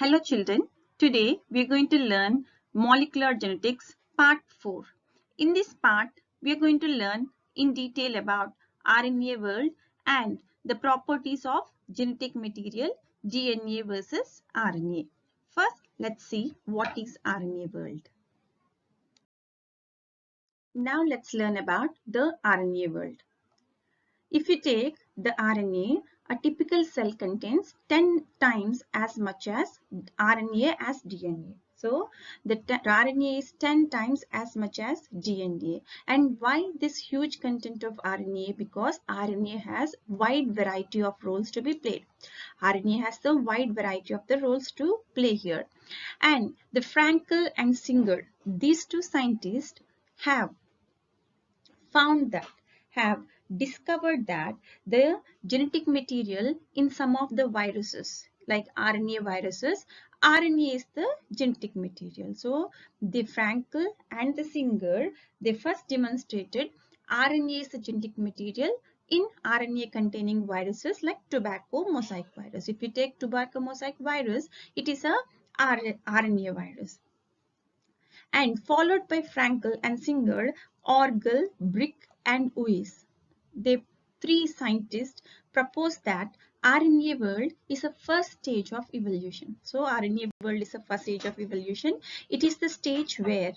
Hello children, today we are going to learn Molecular Genetics Part 4. In this part, we are going to learn in detail about RNA world and the properties of genetic material DNA versus RNA. First, let's see what is RNA world. Now let's learn about the RNA world. If you take the RNA, a typical cell contains 10 times as much as RNA as DNA. So, the RNA is 10 times as much as DNA. And why this huge content of RNA? Because RNA has wide variety of roles to be played. RNA has the wide variety of the roles to play here. And the Frankel and Singer, these two scientists have discovered that the genetic material in some of the viruses like RNA viruses, RNA is the genetic material. So the Frankel and the Singer, they first demonstrated RNA is the genetic material in RNA containing viruses like tobacco mosaic virus. If you take tobacco mosaic virus, it is a RNA virus. And followed by Frankel and Singer, Orgel, Brick and Uis. They three scientists proposed that RNA world is a first stage of evolution. So RNA world is a first stage of evolution. It is the stage where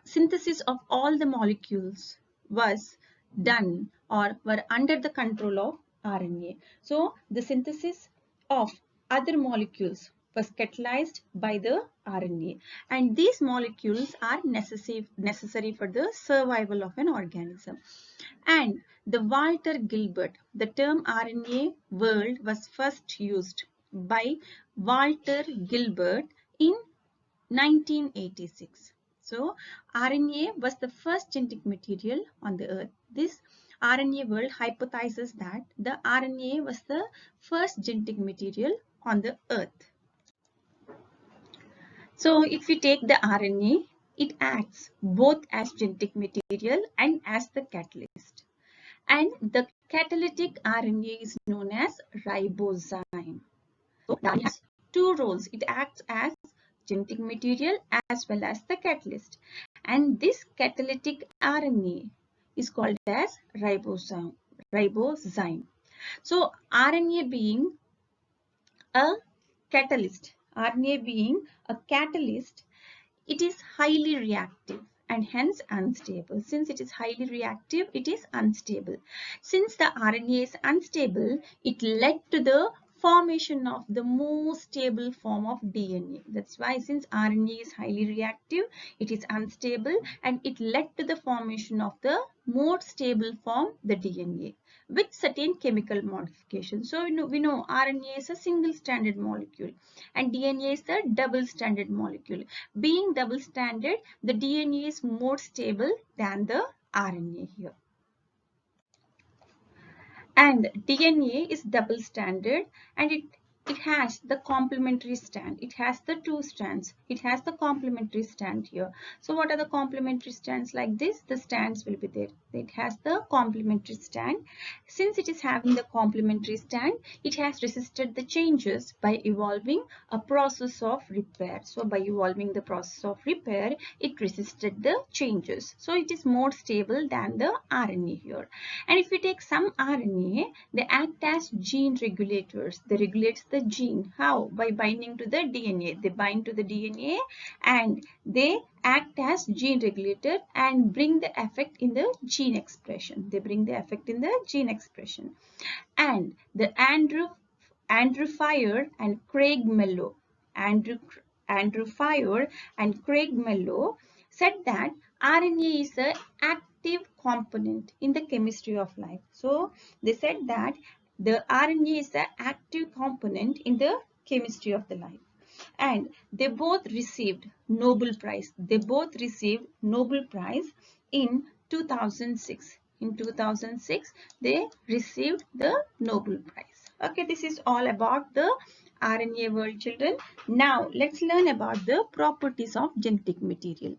synthesis of all the molecules was done or were under the control of RNA. So the synthesis of other molecules was catalyzed by the RNA, and these molecules are necessary for the survival of an organism. And the Walter Gilbert, the term RNA world was first used by Walter Gilbert in 1986. So RNA was the first genetic material on the earth. This RNA world hypothesizes that the RNA was the first genetic material on the earth. So if we take the RNA, it acts both as genetic material and as the catalyst. And the catalytic RNA is known as ribozyme. So that has two roles. It acts as genetic material as well as the catalyst. And this catalytic RNA is called as ribozyme. So RNA being a catalyst, it is highly reactive and hence unstable. Since it is highly reactive, it is unstable. Since the RNA is unstable, it led to the formation of the more stable form of DNA. That's why since RNA is highly reactive, it is unstable, and it led to the formation of the more stable form, the DNA, with certain chemical modifications. So we know RNA is a single stranded molecule and DNA is the double stranded molecule. Being double stranded, the DNA is more stable than the RNA here. And DNA is double stranded and it has the complementary strand. It has the two strands. It has the complementary strand here. So what are the complementary strands like this? The strands will be there. It has the complementary strand. Since it is having the complementary strand, it has resisted the changes by evolving a process of repair. So by evolving the process of repair, it resisted the changes. So it is more stable than the RNA here. And if we take some RNA, they act as gene regulators. They regulate the gene. How? By binding to the DNA. They bind to the DNA and they act as gene regulator and bring the effect in the gene expression. They bring the effect in the gene expression. And the Andrew Fire and Craig Mello, Andrew Fire and Craig Mello said that RNA is an active component in the chemistry of life. So they said that the RNA is the active component in the chemistry of the life. And they both received Nobel Prize. They both received Nobel Prize in 2006. In 2006, they received the Nobel Prize. Okay, this is all about the RNA world, children. Now, let's learn about the properties of genetic material.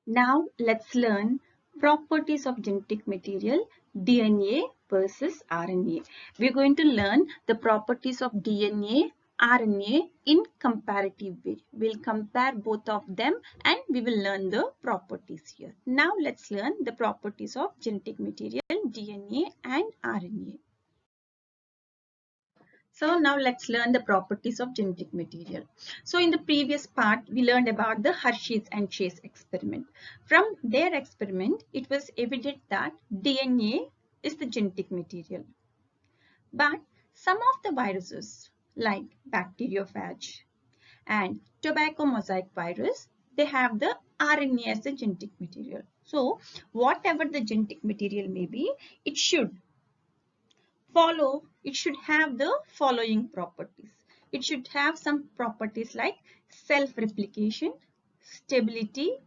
Now, let's learn properties of genetic material, DNA versus RNA. We're going to learn the properties of DNA, RNA in comparative way. We'll compare both of them and we will learn the properties here. Now let's learn the properties of genetic material, DNA and RNA. So now let's learn the properties of genetic material. So in the previous part, we learned about the Hershey's and Chase experiment. From their experiment, it was evident that DNA is the genetic material. But some of the viruses like bacteriophage and tobacco mosaic virus, they have the RNA as the genetic material. So whatever the genetic material may be, it should have the following properties. It should have some properties like self-replication, stability,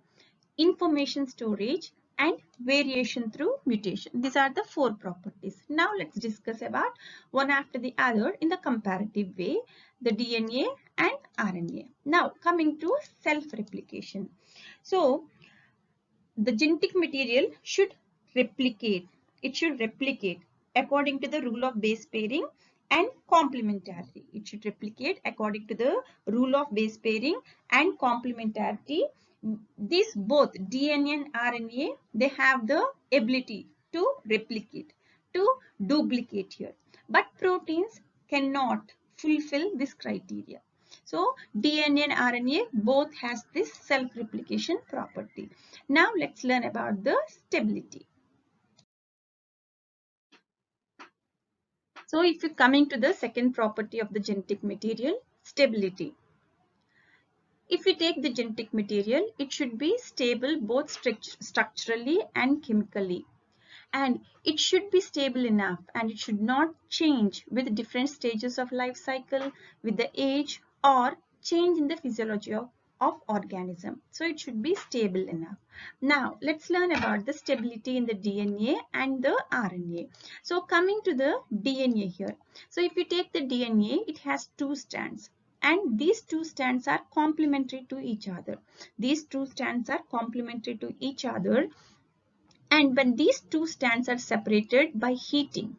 information storage, and variation through mutation. These are the 4 properties. Now let's discuss about one after the other in the comparative way, the DNA and RNA. Now coming to self-replication. So the genetic material should replicate. It should replicate according to the rule of base pairing and complementarity. It should replicate according to the rule of base pairing and complementarity. These both DNA and RNA, they have the ability to replicate, to duplicate here. But proteins cannot fulfill this criteria. So DNA and RNA both has this self-replication property. Now let's learn about the stability. So if you're coming to the second property of the genetic material, stability. If we take the genetic material, it should be stable both structurally and chemically. And it should be stable enough and it should not change with different stages of life cycle, with the age or change in the physiology of organism. So it should be stable enough. Now let's learn about the stability in the DNA and the RNA. So coming to the DNA here. So if you take the DNA, it has 2 strands. And these 2 strands are complementary to each other. These 2 strands are complementary to each other. And when these 2 strands are separated by heating,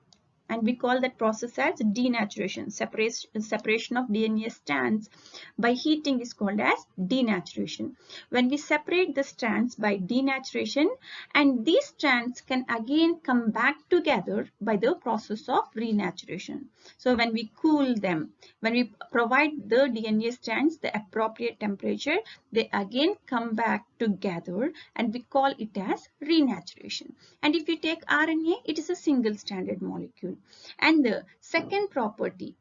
and we call that process as denaturation. Separation of DNA strands by heating is called as denaturation. When we separate the strands by denaturation, and these strands can again come back together by the process of renaturation. So when we cool them, when we provide the DNA strands the appropriate temperature, they again come back together and we call it as renaturation. And if you take RNA, it is a single stranded molecule. And the second property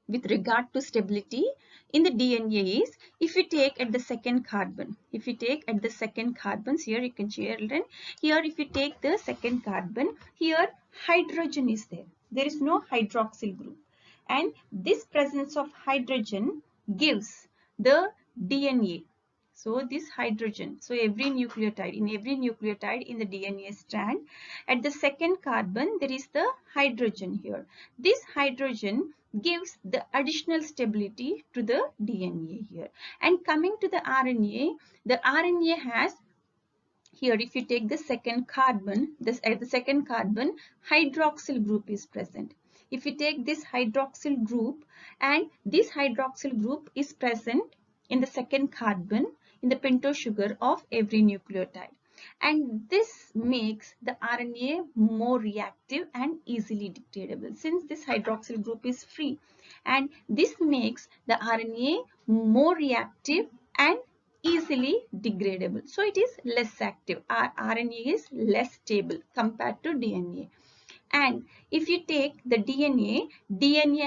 with regard to stability in the DNA is, if you take at the second carbon, here you can children, here if you take the second carbon, here hydrogen is there. There is no hydroxyl group. And this presence of hydrogen gives the DNA. So this hydrogen, so in every nucleotide in the DNA strand, at the second carbon, there is the hydrogen here. This hydrogen gives the additional stability to the DNA here. And coming to the RNA has, here if you take the second carbon, at the second carbon, hydroxyl group is present. If you take this hydroxyl group, and this hydroxyl group is present in the second carbon in the pentose sugar of every nucleotide. And this makes the RNA more reactive and easily degradable, since this hydroxyl group is free. And this makes the RNA more reactive and easily degradable. So it is less active. Our RNA is less stable compared to DNA. And if you take the DNA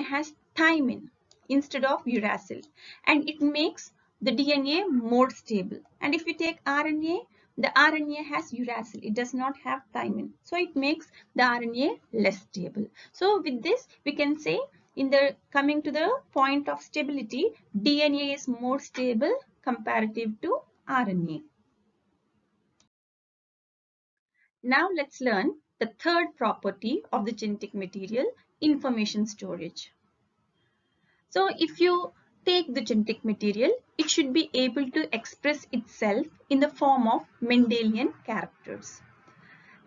has thymine instead of uracil, and it makes the DNA more stable. And if you take RNA, the RNA has uracil. It does not have thymine. So it makes the RNA less stable. So with this, we can say, coming to the point of stability, DNA is more stable comparative to RNA. Now let's learn the third property of the genetic material, information storage. So if you take the genetic material, it should be able to express itself in the form of Mendelian characters.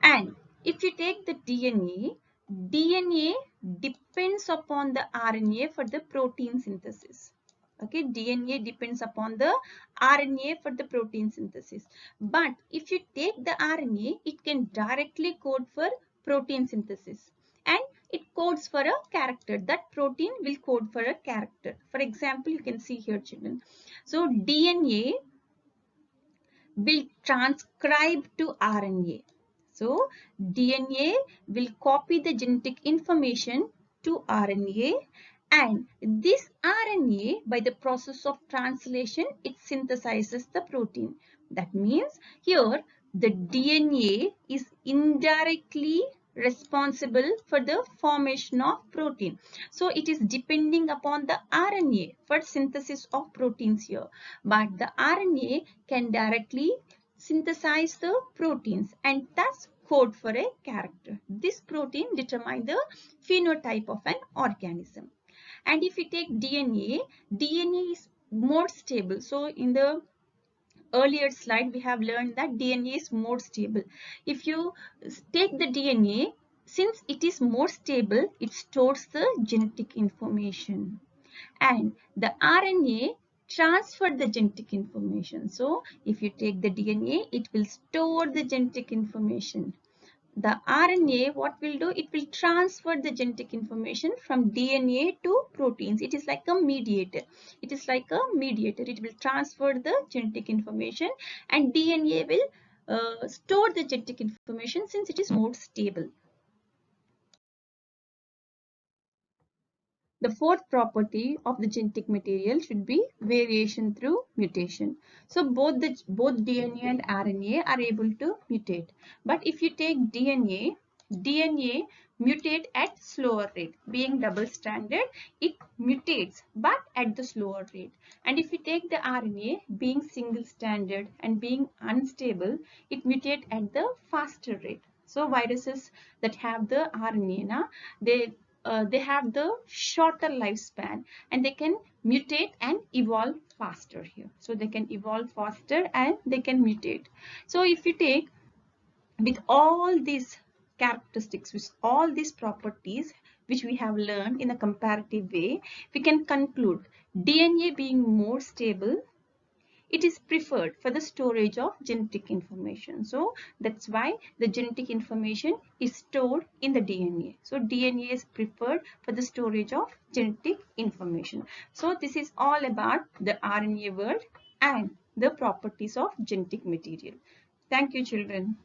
And If you take the DNA depends upon the RNA for the protein synthesis. Okay, DNA depends upon the RNA for the protein synthesis. But if you take the RNA, it can directly code for protein synthesis. And it codes for a character. That protein will code for a character. For example, you can see here, children. So DNA will transcribe to RNA. So DNA will copy the genetic information to RNA, and this RNA, by the process of translation, it synthesizes the protein. That means here the DNA is indirectly responsible for the formation of protein. So it is depending upon the RNA for synthesis of proteins here. But the RNA can directly synthesize the proteins and thus code for a character. This protein determines the phenotype of an organism. And if we take DNA, DNA is more stable. So in the earlier slide, we have learned that DNA is more stable. If you take the DNA, since it is more stable, it stores the genetic information. And the RNA transfer the genetic information. So if you take the DNA, it will store the genetic information. The RNA, what will do? It will transfer the genetic information from DNA to proteins. It is like a mediator. It is like a mediator. It will transfer the genetic information, and DNA will store the genetic information since it is more stable. The fourth property of the genetic material should be variation through mutation. So both DNA and RNA are able to mutate. But if you take DNA mutate at slower rate. Being double stranded, it mutates but at the slower rate. And if you take the RNA, being single stranded and being unstable, it mutate at the faster rate. So viruses that have the RNA, they have the shorter lifespan and they can mutate and evolve faster here. So they can evolve faster and they can mutate. So if you take with all these characteristics, with all these properties which we have learned in a comparative way, we can conclude DNA being more stable, it is preferred for the storage of genetic information. So that's why the genetic information is stored in the DNA. So DNA is preferred for the storage of genetic information. So this is all about the RNA world and the properties of genetic material. Thank you, children.